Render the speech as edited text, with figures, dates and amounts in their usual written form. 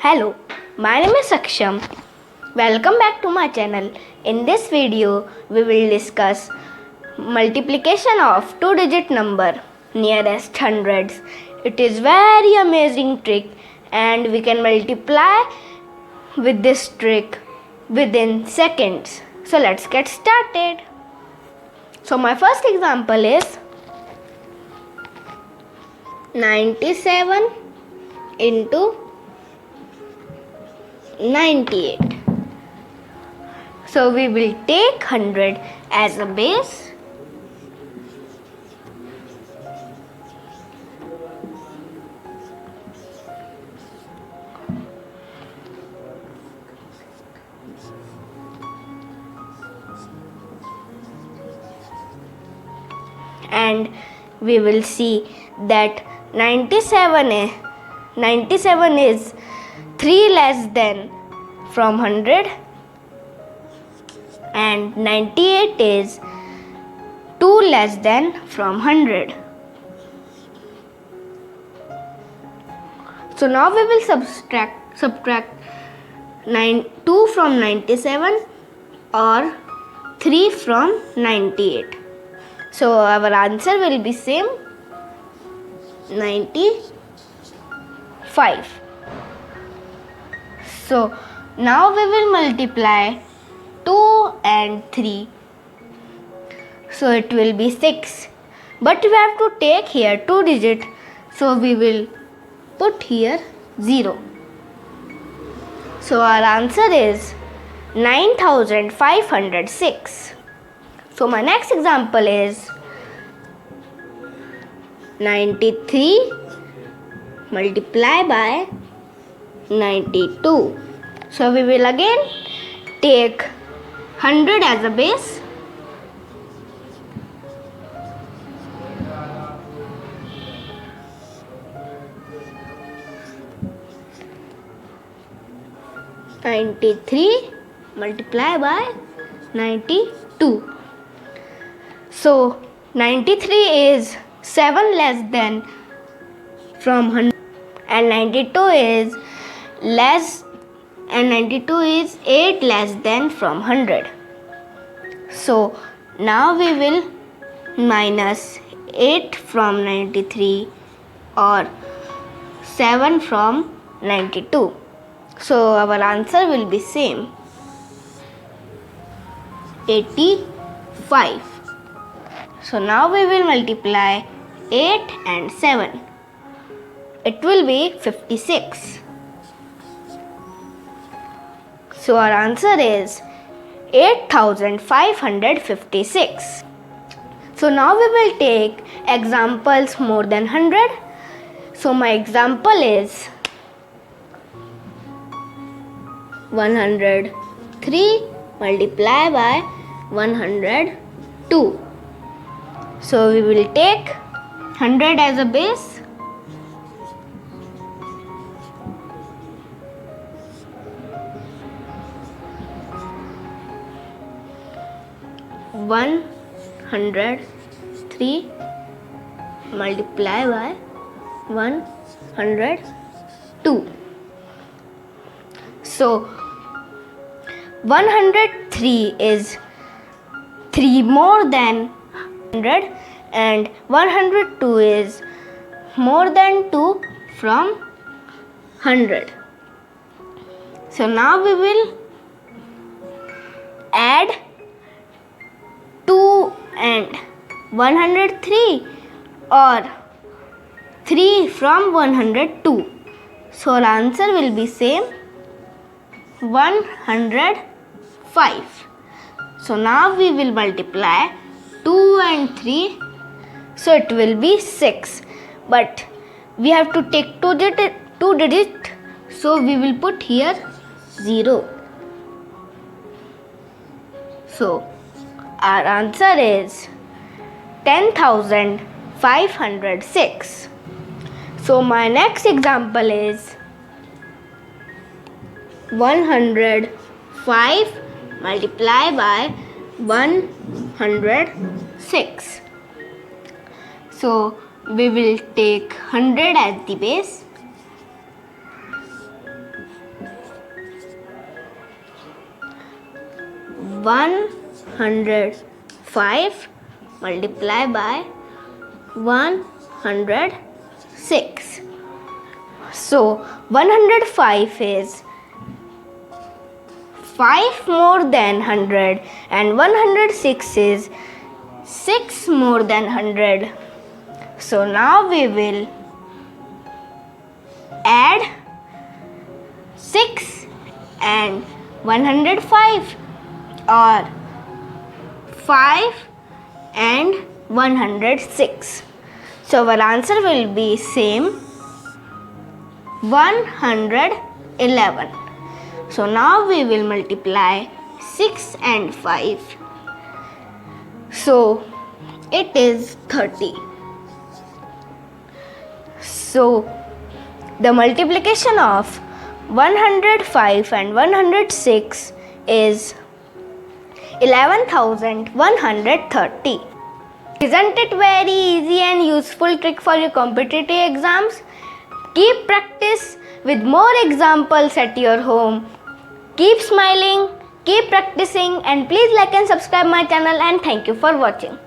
Hello, my name is Saksham. Welcome back to my channel. In this video, we will discuss multiplication of two-digit number nearest hundreds. It is very amazing trick and we can multiply with this trick within seconds. So let's get started. So my first example is 97 into 98. So we will take 100 as a base. And we will see that 97 is 3 less than from 100 and 98 is 2 less than from 100. So now we will subtract 2 from 97 or 3 from 98. So our answer will be same, 95. So now we will multiply 2 and 3. So it will be 6. But we have to take here 2 digit. So we will put here 0. So our answer is 9506. So my next example is 93 multiply by 92. So we will again take 100 as a base. (93) multiply by 92. So 93 is 7 less than from 100 and 92 is 8 less than from 100. So now we will minus 8 from 93 or 7 from 92. So our answer will be same, 85. So now we will multiply 8 and 7. It will be 56. So our answer is 8556. So now we will take examples more than 100. So my example is 103 multiply by 102. So we will take 100 as a base. One 103 multiply by 102. So 103 is 3 more than 100 and 102 is more than 2 from 100. So now we will add 2 and 103 or 3 from 102. So our answer will be same, 105. So now we will multiply 2 and 3. So it will be 6. But we have to take 2 digit. So we will put here 0. So our answer is 10,506. So my next example is 105 multiply by 106. So we will take 100 as the base. 105 multiply by 106. So 105 is 5 more than 100 and 106 is 6 more than 100. So now we will add 6 and 105 or 5 and 106. So our answer will be same, 111. So now we will multiply 6 and 5. So it is 30. So the multiplication of 105 and 106 is 11,130. Isn't it very easy and useful trick for your competitive exams? Keep practice with more examples at your home. Keep smiling, keep practicing, and please like and subscribe my channel, and thank you for watching.